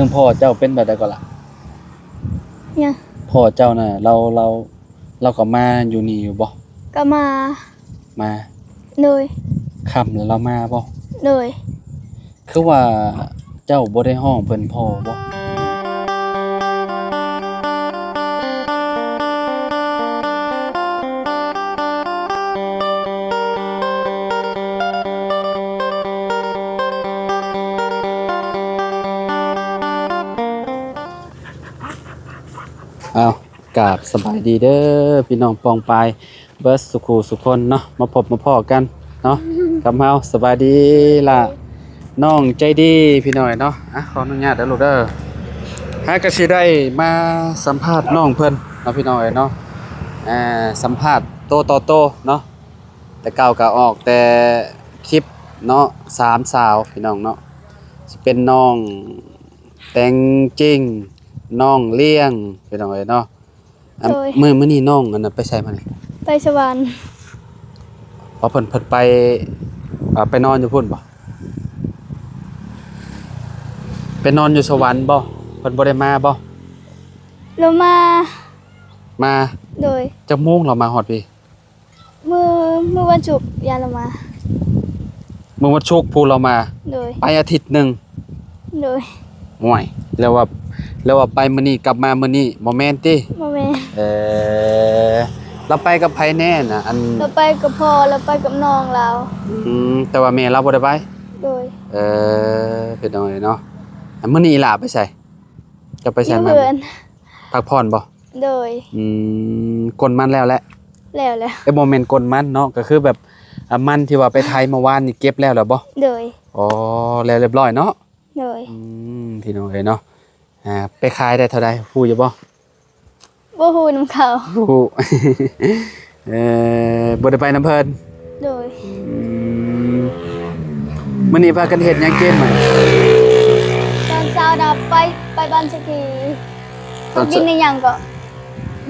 รื่องพ่อเจ้าเป็นแบบใดก่อนล่ะเนี่ยพ่อเจ้าน่ะเราก็มาอยู่นี่อยู่บ่ก็มาเลยค่ำแล้วเรามาบ่เลย คือว่าเจ้าบ่ได้ฮ้องเพิ่นพ่อบ่อ้าวกราบสบายดีเด้อพี่น้องปองปายเบิร์ดสุขูสุคนเนาะมาพบมาพ้อกันเนาะกับเฮาสบายดีล่ะน้องใจดีพี่น้อยเนาะขออนุญาตเด้อลูกเด้อก็สิได้มาสัมภาษณ์น้องเพิ่นเนาะพี่น้อยเนาะสัมภาษณ์โตต่อโตเนาะแต่เก่าก็ออกแต่คลิปเนาะ3สาวพี่น้องเนาะสิเป็นน้องแตงจริงน้องเลี้ยงพี่น้องเนาะมื้อนี้น้องอันน่ะไปใส่มานี่ไปสวรรค์เพิ่นไปนอนอยู่พุ่นบ่ไปนอนอยู่สวรรค์บ่เพิ่นบ่ได้มาบ่เรามาโดยจักโมงเรามาฮอดพี่เมื่อวันศุกร์ยาเรามามื้อวันศุกร์พูเรามาโดยไปอาทิตย์นึงโดยห่วยแล้วว่าไปมื้อนี้กลับมามื้อนี้บ่แม่นติบ่แม่นเราไปกับไผแน่น่ะเราไปกับพ่อเราไปกับน้องเราแต่ว่าแม่เราบ่ได้ไปโดยเป็นจังไดเนาะมื้อนี้ล่ะไปไสจะไปไสมาพักผ่อนบ่โดยกลมันแล้วแหละบ่แม่นกลมันเนาะก็คือแบบมันที่ว่าไปไทยเมื่อวานนี่เก็บแล้วบ่โดยอ๋อแล้วเรียบร้อยเนาะโดยพี่น้องเอ้ยเนาะไปขายได้เท่าใดฮู้อยู่บ่ฮู้นำเขาฮู้บ่ได้ไปนำเพิ่นโดยมื้อนี้พากันเฮ็ดหยังกินมื้อตอนเช้าน่ะไปบ้านสกีกินในหยังก็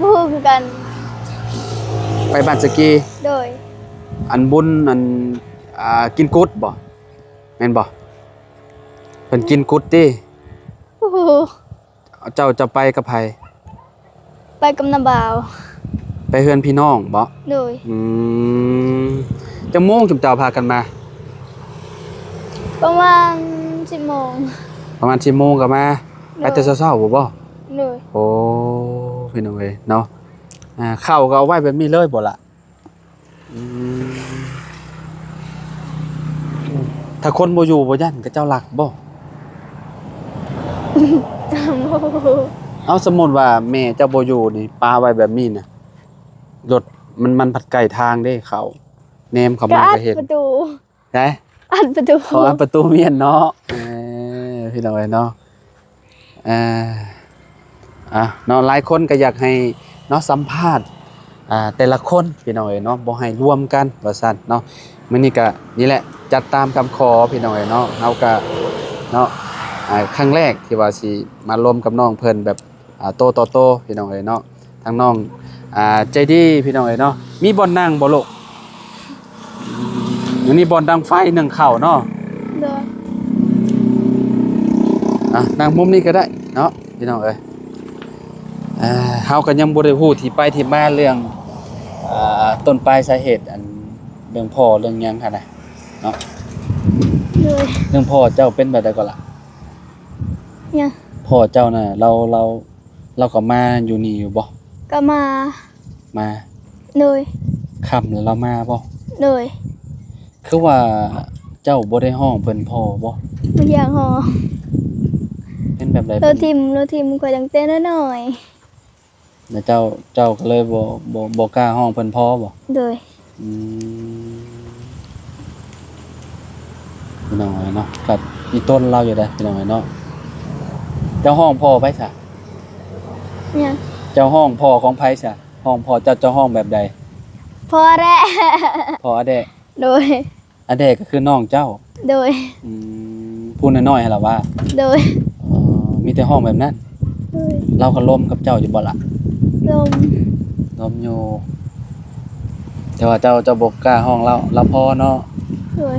บ่ฮู้คือกันไปบ้านสกีโดยอันบุญกินกุดบ่แม่นบ่เพิ่นกินกุดติโอ้โหเจ้าจะไปกับไผไปกับน้าบ่าวไปเฮือนพี่น้องบ่โดยจังโมงจุมเจ้าพากันมาประมาณ10 โมงประมาณ10 โมงก็มาไปแต่เช้าๆบ่โดยโอ้พี่น้องเอ้ยเนาะข้าวก็เอาไว้แบบนี้เลยบ่ล่ะถ้าคนบ่อยู่บ่ยันก็เจ้าหลักบ่เอาสมมุติว่าแม่เจ้าบ่อยู่นี่ปาไว้แบบนี้น่ะรถมันผัดไก่ทางเด้เขาแนมเข้ามาก็เห็นประตูไงอัดประตูอัดประตูเมียนเนาะพี่น้องเอ้ยเนาะเนาะหลายคนก็อยากให้เนาะสัมภาษณ์แต่ละคนพี่น้องเอ้ยเนาะบ่ให้รวมกันว่าซั่นเนาะมื้อนี้ก็นี่แหละจัดตามคำขอพี่น้องเอ้ยเนาะเฮาก็เนาะครั้งแรกที่ว่าสิมารวมกับน้องเพิ่นแบบโตต่อโตพี่น้องเอ้ยเนาะทั้งน้องใจดีพี่น้องเอ้ยเนาะมีบ่อนนั่งบ่ลูกอยู่นี่บ่อนดังไฟนึ่งข้าวเนาะเด้อนั่งมุมนี้ก็ได้เนาะพี่น้องเอ้ยเฮาก็ยังบ่ได้ฮู้ที่ไปที่มาเรื่องต้นปลายสาเหตุอันเรื่องพ่อเรื่องหยังหั่นน่ะเนาะเรื่องพ่อเจ้าเป็นแบบใดก่อนล่ะเนี่ยพ่อเจ้าน่ะเราก็มาอยู่นี่อยู่บ่ก็มาเลยค่ำแล้วเรามาบ่เลยคือว่าเจ้าบ่ได้ฮ้องเพิ่นพ่อบ่บ่อยากฮ้องเป็นแบบใดเราทิมข่อยตั้งแต่น้อยๆแล้วเจ้าก็เลยบ่กล้าฮ้องเพิ่นพ่อบ่เลยพี่น้องเนาะก็มีต้นเราอยู่ได้พี่น้องเนาะเจ้าห้องพ่อไผซะเนี่ยเจ้าห้องพ่อของไผซะห้องพ่อเจ้าห้องแบบใดพ่อแร่พ่ออเดะโดยอเดะก็คือน้องเจ้าโดยพูดน้อยๆให้ล่ะว่าโดยมีแต่ห้องแบบนั้นเราก็ล้มกับเจ้าอยู่บ่ล่ะล้มอยู่แต่ว่าเจ้าบ่กล้าห้องเราพอเนาะโดย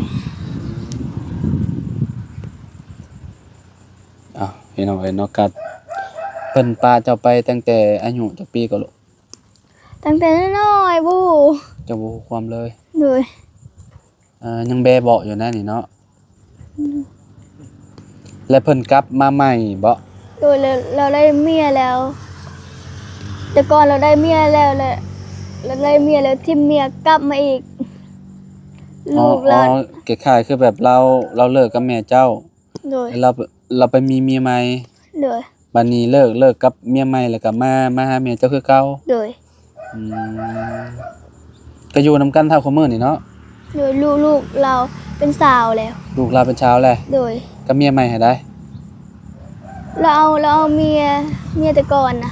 พี่น้องเอ้ยเนาะก็เพิ่นปาเจ้าไปตั้งแต่อายุจักปีก็ลูก ตั้งแต่น้อยๆบู เจ้าบ่ฮู้ความเลย โดย ยังแบเบาะอยู่นะนี่เนาะแล้วเพิ่นกลับมาใหม่บ่ โดยเราได้เมียแล้ว แต่ก่อนเราได้เมียแล้วแหละเราได้เมียแล้วที่เมียกลับมาอีก ลูกหลาน คล้ายๆคือแบบเราเลิกกับแม่เจ้า โดย แล้วเราไปมีเมียใหม่ โดย บัดนี้เลิกกับเมียใหม่แล้วก็มาหาแม่เจ้าคือเก่า โดย อืมก็อยู่นำกันเท่าคุมื้อนี่เนาะ โดยลูกเราเป็นสาวแล้ว ลูกเราเป็นชาวแหละ โดย กับเมียใหม่ให้ได้ เราเอาเมียแต่ก่อนนะ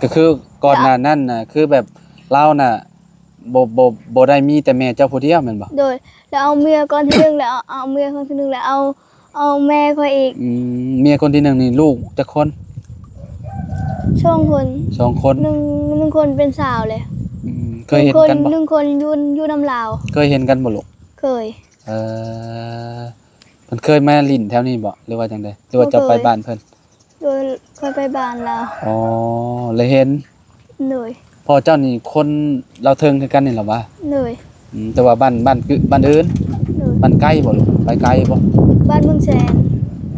ก็คือก่อนหน้านั้นน่ะคือแบบเราน่ะบ่ได้มีแต่แม่เจ้าผู้เดียวแม่นบ่ โดยแล้วเอาเมียก่อนที่หนึ่งแล้วเอาเมียคนที่หนึ่งแล้วเอาแม่ค่อยอีก เมียคนที่หนึ่งนี่ลูกจักคน ช่องคน สองคน หนึ่งคนเป็นสาวเลย เคยเห็นกันบ่ หนึ่งคนอยู่น้ำลาว เคยเห็นกันบ่ลูก เคย มันเคยมาลิ้นแถวนี้บ่หรือว่าจังได๋หรือว่าจะไปบ้านเพิ่น โดยเคยไปบ้านเรา อ๋อเลยเห็น เหนื่อย พ่อเจ้านี่คนเราวเทิงคือกันนี่เหรอวะ เหนื่อย แต่ว่าบ้านคือบ้านอื่น เหนื่อย บ้านไกลบ่ลูกไปไกลบ่ บ้านเมืองแสน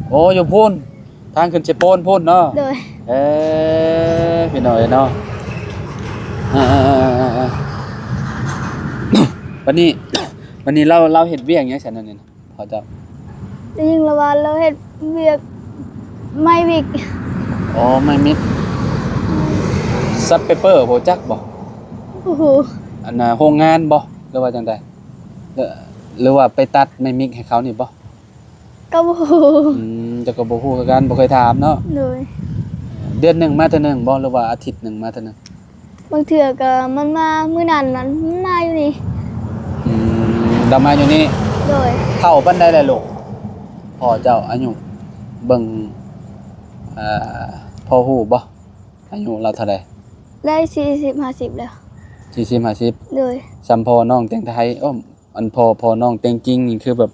โอ้อยู่พูนทางขึ้นเชโปนพูนเนาะ โดย พี่น้อยเนาะวันนี้วันนี้เราเฮ็ดเวียกหยังซั่นนั่นนี่นะพ่อเจ้า ได้ยินละว่าเราเฮ็ดเวียกไม่วิก อ๋อไม่มิดซับเปเปอร์บ่จักบ่ โอ้โห อันน่ะโรงงานบ่หรือว่าจังได๋หรือว่าไปตัดไม่มิกให้เขานี่บ่ ก็โอ้โห เจ้าก็บ่ฮู้คือกันบ่เคยถามเนาะ เหนื่อย เดือนหนึงมาเทื่อหนึงบ่หรือว่าอาทิตย์หนึงมาเทื่อหนึง บางเทื่อก็มันมามื้อนั้นมันมาอยู่นี่ เรามาอยู่นี่ โดย เท่าปานใดแหละลูกพ่อเจ้าอายุเบิ่งพ่อฮู้บ่อายุเราเท่าใด ได้40-50แล้ว 40 50 โดย ซัมพ่อน้องแต่งไทยอันพ่อน้องแต่งจริงนี่คือแบบ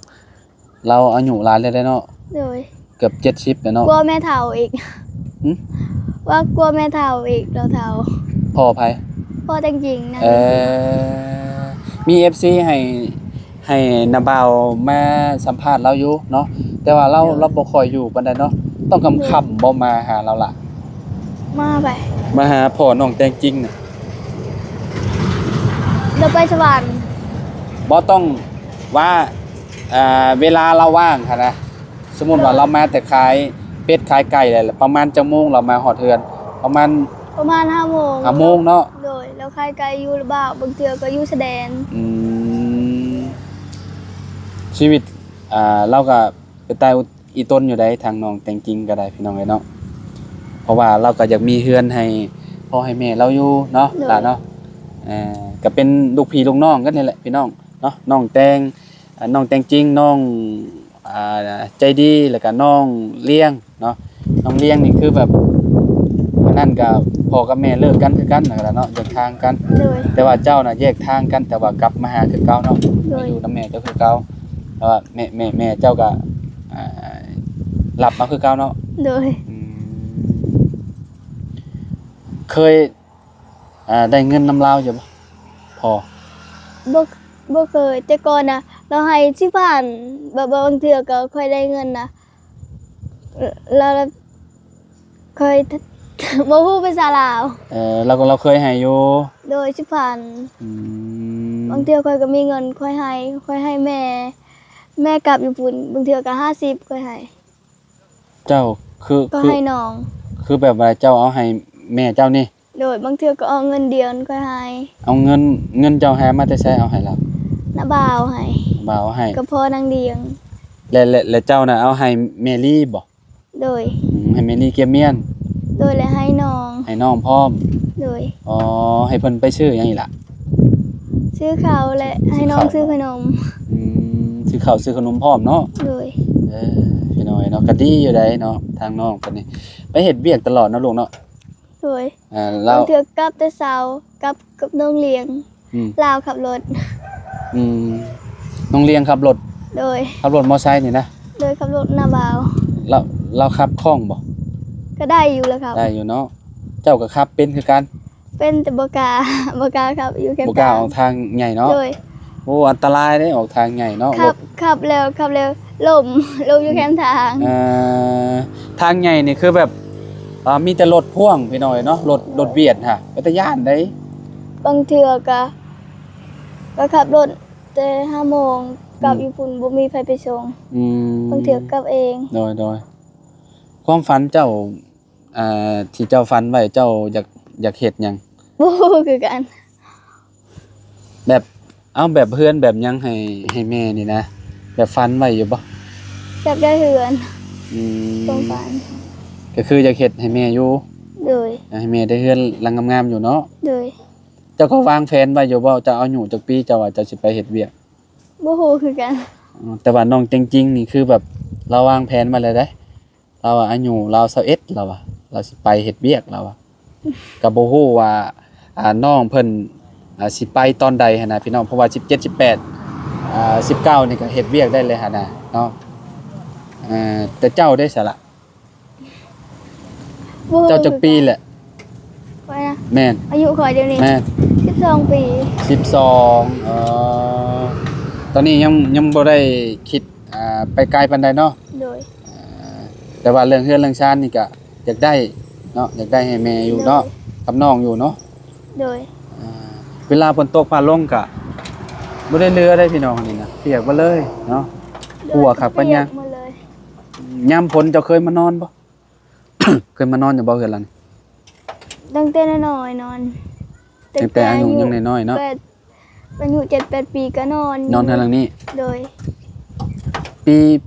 เราอายุหลายแล้วเด้เนาะ โดย เกือบ70แล้วเนาะ กลัวแม่เฒ่าอีก หึ ว่ากลัวแม่เฒ่าอีกเราเฒ่า พ่อไผ พ่อแต่งจริงนะ มี FC ให้นาบ่าวมาสัมภาษณ์เราอยู่เนาะแต่ว่าเราบ่ค่อยอยู่ปานใดเนาะต้องค่ำๆบ่มาหาเราล่ะ มาไป มาหาพ่อน้องแต่งจริงน่ะ เราไปสวรรค์ บ่ต้องว่าเวลาเราว่างค่ะนะสมมุติว่าเรามาแต่ขายเป็ดขายไก่แหละประมาณจักโมงเรามาฮอดเฮือนประมาณ 5 โมง 5โมงเนาะ โดยแล้วใครไกลอยู่หรือเปล่าบางเทื่อก็อยู่แสดง ชีวิตเราก็ไปตายอีต้นอยู่ได้ทางน้องแต่งจริงก็ได้พี่น้องเอ้ยเนาะเพราะว่าเราก็อยากมีเฮือนให้พ่อให้แม่เราอยู่เนาะล่ะเนาะก็เป็นลูกพี่ลูกน้องกันนี่แหละพี่น้องเนาะน้องแต่งจริงน้องใจดีแล้วก็น้องเลี้ยงเนาะน้องเลี้ยงนี่คือแบบอันนั้นก็พ่อกับแม่เลิกกันคือกันนั่นแหละเนาะแยกทางกัน โดย แต่ว่าเจ้าน่ะแยกทางกันแต่ว่ากลับมาหาคือเก่าเนาะ โดย อยู่นำแม่เจ้าคือเก่าแต่ว่าแม่เจ้าก็รับมาคือเก่าเนาะ โดย เคยได้เงินนำลาวอยู่บ่พอ บ่เคยแต่ก่อนนะเราให้ที่บ้านบางเทื่อก็ค่อยได้เงินนะแล้วเคย บ่ฮู้ภาษาลาว เราเคยให้อยู่ โดยสิผ่าน อืม บางเทื่อค่อยก็มีเงินค่อยให้แม่กลับญี่ปุ่นบางเทื่อก็50ค่อยให้ เจ้าคือ ก็ให้น้อง คือแบบว่าเจ้าเอาให้แม่เจ้านี่ โดยบางเทื่อก็เอาเงินเดือนค่อยให้ เอาเงินเจ้าหามาแต่ไสเอาให้เรา น้าบ่าวให้ บ่าวให้ ก็พอนางเดียง และเจ้าน่ะเอาให้แมรี่บ่ โดย ให้แมรี่เกียมเมียน โดยและให้น้อง ให้น้องพร้อม โดย อ๋อให้เพิ่นไปซื้อหยังอีกล่ะ ซื้อข้าวและให้น้องซื้อขนม ซื้อข้าวซื้อขนมพร้อมเนาะ โดย พี่น้อยเนาะก็ดีอยู่ได้เนาะทางน้องเพิ่นนี่ไปเฮ็ดเวียกตลอดเนาะลูกเนาะ โดย เรา บางเทื่อกลับแต่เช้ากับน้องเลี้ยง อืม ลาวขับรถ น้องเลี้ยงขับรถ โดย มอไซค์นี่นะ โดยขับรถหน้าบ่าว เราเราขับคล่องบ่ ก็ได้อยู่แล้วครับ ได้อยู่เนาะเจ้าก็ขับเป็นคือกัน เป็นแต่บ่กล้า บ่กล้าครับอยู่แค่ บ่กล้าออกทางใหญ่เนาะ โดย โอ้อันตรายเด้ออกทางใหญ่เนาะ ขับแล้วล่มอยู่แคมทาง ทางใหญ่นี่คือแบบมีแต่รถพ่วงพี่น้อยเนาะรถเวียดฮะเป็นตาย่านได้ บางเทื่อก็ขับรถแต่5 โมงกลับอยู่พุ่นบ่มีไผไปส่ง บางเทื่อกลับเอง โดยความฝันเจ้าที่เจ้าฝันไว้เจ้าอยากเฮ็ดหยัง บ่ฮู้คือกัน แบบเอาแบบเพื่อนแบบหยังให้แม่นี่นะแบบฝันไว้อยู่บ่ อยากได้เฮือน อืม ต้องฝัน ก็คืออยากเฮ็ดให้แม่อยู่ โดย ให้แม่ได้เฮือนหลังงามๆอยู่เนาะ โดย เจ้าก็วางแผนไว้อยู่บ่จะเอาอยู่จักปีเจ้าว่าเจ้าสิไปเฮ็ดเวียก บ่ฮู้คือกัน แต่ว่าน้องจริงๆนี่คือแบบเราวางแผนมาเลยได้เราว่าอายุเรา21เราว่าเราสิไปเฮ็ดเวียกเราว่าก็บ่ฮู้ว่าน้องเพิ่นสิไปตอนใดหั่นน่ะพี่น้องเพราะว่า17 18 19นี่ก็เฮ็ดเวียกได้เลยหั่นน่ะเนาะแต่เจ้าได้ซะละ บ่ฮู้ เจ้าจักปีแหละ ไว้นะ แม่น อายุข่อยเดี๋ยวนี้ แม่น 12 ปี 12ตอนนี้ยังบ่ได้คิดไปไกลปานใดเนาะ โดย แต่ว่าเรื่องเฮือนเรื่องชานนี่ก็อยากได้เนาะอยากได้ให้แม่อยู่เนาะกับน้องอยู่เนาะ โดย เวลาฝนตกฟ้าลงก็บ่ได้เรือได้พี่น้องนี่นะเปียกบ่เลยเนาะ หัวครับปัญญา เปียกหมดเลย ยามฝนเจ้าเคยมานอนบ่ เคยมานอนอยู่บ่เฮือนหลัง ตั้งแต่น้อยๆนอน ตั้งแต่อายุยังน้อยๆเนาะ อายุ7-8 ปีก็นอน นอนเฮือนหลังนี้ โดย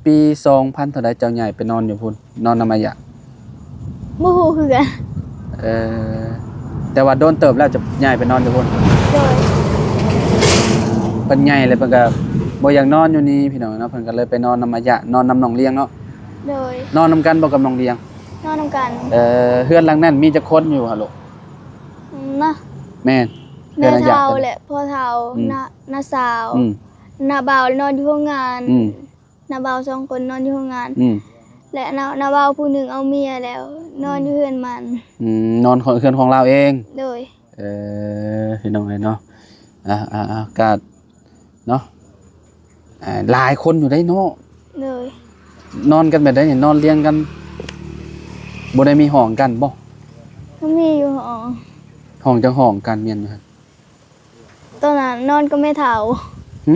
ปี2000เท่าใดเจ้าใหญ่ไปนอนอยู่พุ่นนอนนำมายะ บ่ฮู้คือกัน เออแต่ว่าโดนเติบแล้วจะย้ายไปนอนอยู่พุ่น โดย เพิ่นใหญ่เลยเพิ่นก็บ่อยากนอนอยู่นี่พี่น้องเนาะเพิ่นก็เลยไปนอนนำมายะนอนนำน้องเลี้ยงเนาะ โดย นอนนำกันบ่กับน้องเลี้ยง นอนนำกัน เฮือนหลังนั้นมีจักคนอยู่หั่นลูก นะ แม่น แม่ เฮือน เฒ่า กัน แหละพ่อเฒ่า อืม น้าสาว อืม น้าบ่าวนอนอยู่โรงงาน อืม น้าบ่าว2 คนนอนอยู่โรงงาน อืม และน้าบ่าวผู้หนึ่งเอาเมียแล้ว นอนอยู่เฮือนมัน นอนของเฮือนของเราเอง โดย พี่น้องเนาะก็เนาะหลายคนอยู่ได้เนาะ โดย นอนกันแบบได้เนี่ยนอนเรียงกันบ่ได้มีห้องกันบ่ ก็มีอยู่หอ ห้องจังห้องกันเมียนอยู่ครับ ตอนนั้นนอนกับแม่เฒ่า หึ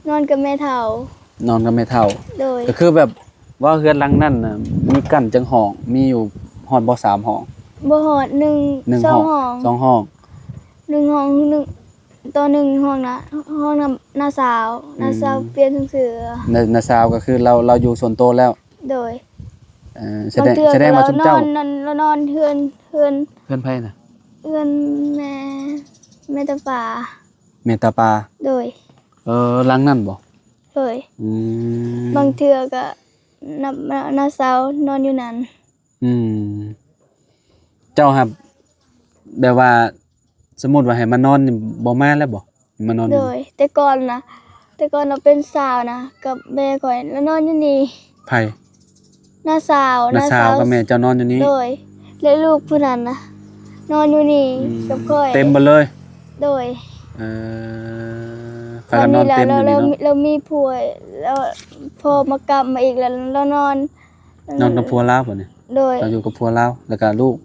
นอนกับแม่เฒ่า นอนกันไม่เท่า โดย ก็คือแบบว่าเฮือนหลังนั้นน่ะมีกั้นจังห้องมีอยู่ฮอดบ่3ห้อง บ่ฮอด1 1 2 ห้อง ห้อง 2ห้อง 1ห้อง1ต่อ1ห้องนะห้องน้าสาวน้าสาวเปลี่ยนเสื้อ ในซาวก็คือเราอยู่ส่วนโตวแล้ว โดย แสดงว่าชุมเจ้า เรานอนเฮือน เพื่อนไผน่ะ แม่ตาป่า เมตตาปา โดย หลังนั้นบ่ โดย อืม บางเทื่อก็น้าสาวนอนอยู่นั่น อืมเจ้าครับแบบว่าสมมุติว่าให้มานอนนี่บ่มาแล้วบ่มานอน โดย แต่ก่อนเราเป็นสาวนะกับแม่ข่อยแล้วนอนอยู่นี่ ไผ น้าสาว น้าสาวกับแม่เจ้านอนอยู่นี่ โดยและลูกผู้นั้นนะนอนอยู่นี่ อืม กับข่อย เต็มบ่เลย โดย พากันนอนเต็มอยู่นี่เนาะ เรามีผัวแล้วพอมากลับมาอีกแล้วเรานอน นอนกับผัวลาวบ่เนี่ย โดย เราอยู่กับผัวลาวแล้วก็ลูก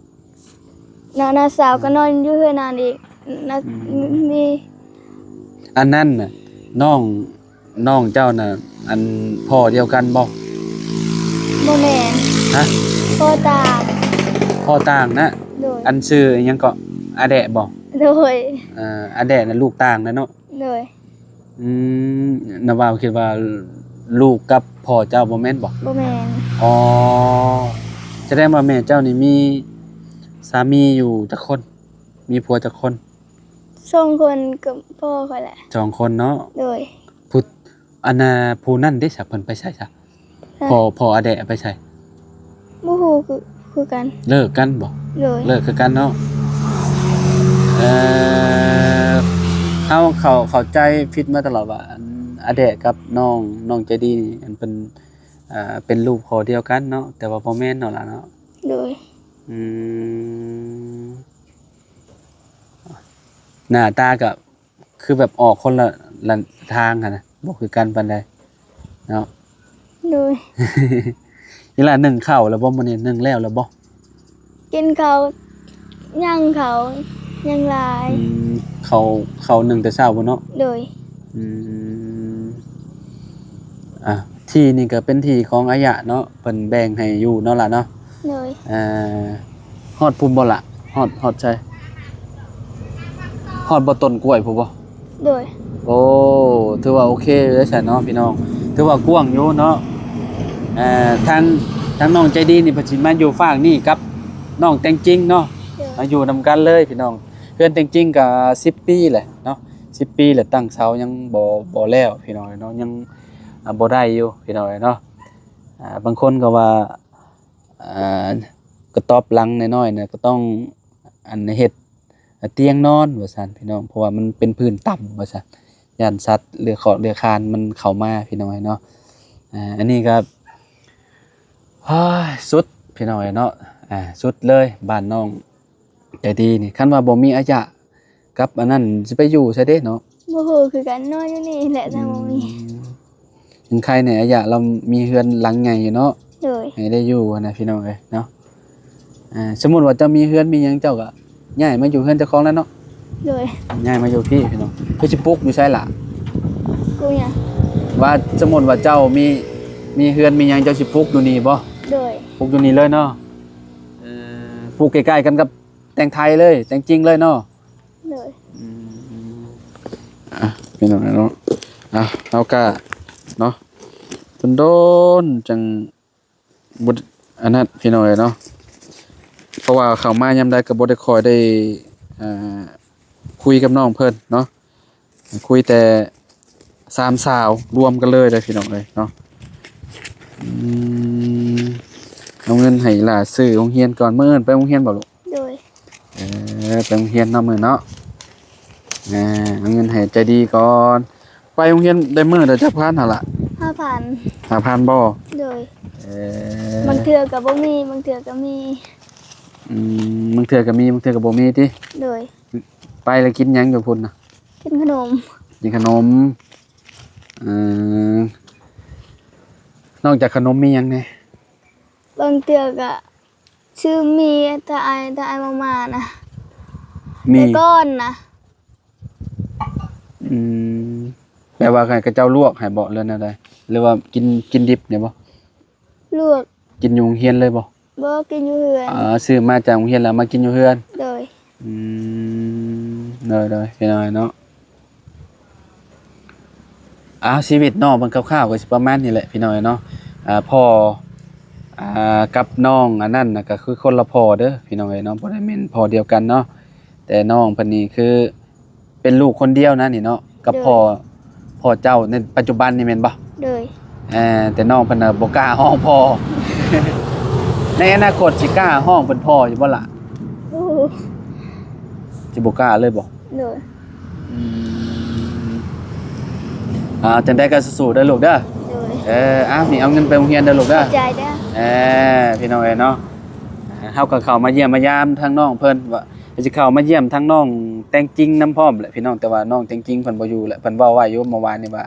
น้าสาวก็นอนอยู่เฮือนนานอีกน้ามี อันนั้นน่ะน้องเจ้าน่ะอันพ่อเดียวกันบ่ โมแมน ฮะ พ่อตา พ่อต่างนะ โดย อันชื่ออิหยังก็อาแดะบ่ โดย อาแดะน่ะลูกต่างนะเนาะ โดย อืมนาว่าคิดว่าลูกกับพ่อเจ้าบ่แม่นบ่ โมแมน อ๋อแสดงว่าแม่เจ้านี่มีสามีอยู่จักคน มีผัวจักคน ส่งคนกับพ่อข่อยแหละ 2คนเนาะ โดย ผู้อันน่ะผู้นั้นได้สักเพิ่นไปใช้ซะพ่ออาแดะไปใช้ บ่ฮู้คือกัน เลิกกันบ่ โดย เลิกคือกันเนาะเข้าใจผิดมาตลอดว่าอันอาแดะกับน้องใจดีนี่อันเป็น เป็นลูกพ่อเดียวกันเนาะแต่ว่าบ่แม่นเนาะล่ะเนาะ โดย อืมหน้าตาก็คือแบบออกคนละทางหั่นน่ะบ่คือกันปานใดเนาะ โดย นี่ล่ะนึ่งข้าวแล้วบ่มื้อนี้นึ่งแล้วบ่ กินเขาวย่างเขาย่างลาย เขานึ่งแต่เช้าบ่เนาะ โดย อืมที่นี่ก็เป็นที่ของอายะเนาะเพิ่นแบ่งให้อยู่เนาะล่ะเนาะ โดย ฮอดพุ่นบ่ล่ะฮอดใช่ฮอดบ่ต้นกล้วยพุ่นบ่ โดย โอ้ถือว่าโอเคเลยใช่เนาะพี่น้องถือว่ากว้างอยู่เนาะทางน้องใจดีนี่เพิ่นสิมาอยู่ฝากนี่กับน้องแต่งจริงเนาะ โดย มาอยู่นำกันเลยพี่น้องเพื่อนแต่งจริงก็10 ปีแหละเนาะ10 ปีแล้วตั้งเสายังบ่แล้วพี่น้องเนาะยังบ่ได้อยู่พี่น้องเนาะบางคนก็ว่ากระต๊อบหลังน้อยๆเนี่ยก็ต้องเฮ็ดเตียงนอนว่าซั่นพี่น้องเพราะว่ามันเป็นพื้นต่ำว่าซั่นย่านสัตว์เลื้อยคลานมันเข้ามาพี่น้องเนาะอันนี้ก็สุดพี่น้องเนาะสุดเลยบ้านน้องใจดีนี่คันว่าบ่มีอายะกับอันนั้นสิไปอยู่ใช่เด้เนาะ บ่ฮู้คือกันนอนอยู่นี่แหละแต่บ่มี ถึงใครเนี่ยอายะเรามีเฮือนหลังใหญ่อยู่เนาะ โดย ให้ได้อยู่นะพี่น้องเอ้ยเนาะสมมุติว่าเจะมีเฮือนมีหยังเจ้าก็ย้ายมาอยู่เฮือนเจ้าของแล้วเนาะ โดย ย้ายมาอยู่พี่น้องเพิ่นสิปลูกอยู่ใช่ล่ะ กูหยัง ว่าสมมุติว่าเจ้ามีเฮือนมีหยังเจ้าสิปลูกอยู่นี่บ่ โดย ปลูกอยู่นี่เลยเนาะปลูกใกล้ๆกันกับแตงไทยเลยแตงจริงเลยเนาะ โดย พี่น้องเนาะเฮาก็เนาะโดนจังบ่อันนั้นพี่น้องเนาะเพราะว่าเข้ามายามใดก็บ่ได้คอยได้คุยกับน้องเพิ่นเนาะคุยแต่3สาวรวมกันเลยเด้อพี่น้องเอ้ยเนาะเอาเงินให้หลานซื้อโรงเรียนก่อนมื้ออื่นไปโรงเรียนบ่ลูก โดย ไปโรงเรียนเนาะมื้อเนาะเอาเงินให้ใจดีก่อนไปโรงเรียนได้มื้อละจักพันหั่นล่ะ 5,000 5,000บ่ โดยบางเทื่อก็บ่มีบางเทื่อก็มี บางเทื่อก็มีบางเทื่อก็บ่มีติ โดย ไปแล้วกินหยังอยู่พุ่นน่ะ กินขนม กินขนมนอกจากขนมมีหยังแหน่ บางเทื่อก็ชื่อมีถ้าอายมานะ มี แต่ก้อนนะ แปลว่าไงกระเจ้าลวกให้บ่เลยแนวใดหรือว่ากินดิบเนี่ยบ่ ลวก กินอยู่โรงเรียนเลยบ่ บ่กินอยู่เฮือน ซื้อมาจากโรงเรียนแล้วมากินอยู่เรือน โดย เลยพี่น้อยเนาะชีวิตน้องมันคร่าวๆก็สิประมาณนี้แหละพี่น้อยเนาะพ่อกับน้องอันนั้นน่ะก็คือคนละพ่อเด้อพี่น้อยเนาะบ่ได้แม่นพ่อเดียวกันเนาะแต่น้องเพิ่นนี่คือเป็นลูกคนเดียวนะนี่เนาะกับพ่อเจ้าในปัจจุบันนี่แม่นบ่ โดย แต่น้องเพิ่นน่ะบ่กล้าฮ้องพ่อ ในอนาคตสิกล้าฮ้องเป็นพ่ออยู่บ่ล่ะ โอ้ สิบ่กล้าเลยบ่ โดย จังได้ก็สู้ๆเด้อลูกเด้อ โดย นี่เอาเงินไปโรงเรียนเด้อลูกเด้อ ใจเด้อ พี่น้องเอ้ยเนาะเฮาก็เข้ามาเยี่ยมมายามทางน้องเพิ่นว่าสิเข้ามาเยี่ยมทางน้องแต่งจริงนำพร้อมแหละพี่น้องแต่ว่าน้องแต่งจริงเพิ่นบ่อยู่แหละเพิ่นเว้าไว้อยู่เมื่อวานนี่ว่า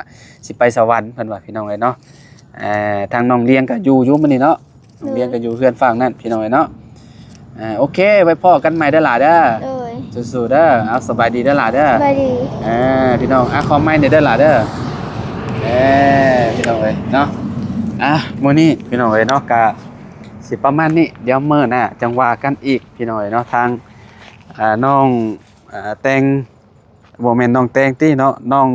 สิไปสวรรค์เพิ่นว่าพี่น้องเอ้ยเนาะทางน้องเลี้ยงก็อยู่มื้อนี้เนาะน้องเลี้ยงก็อยู่เฮือนฝั่งนั้นพี่น้องเอ้ยเนาะโอเคไว้พ้อกันใหม่เด้อหล่ะเด้อ โดย สู้ๆเด้อเอาสบายดีเด้อหล่ะเด้อ บายดี พี่น้องขอไม้เด้อหล่ะเด้อพี่น้องเอ้ยเนาะมื้อนี้พี่น้องเอ้ยเนาะก็สิประมาณนี้เดี๋ยวมื้อหน้าจังว่ากันอีกพี่น้องเอ้ยเนาะทางน้องแต่งบ่แม่นน้องแต่งติเนาะน้อง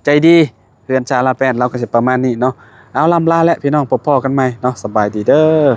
ใจดีเพื่อนชาลาแป้นเราก็สิประมาณนี้เนาะเอาล่ำลาแล้วพี่น้องพบกันใหม่เนาะสบายดีเด้อ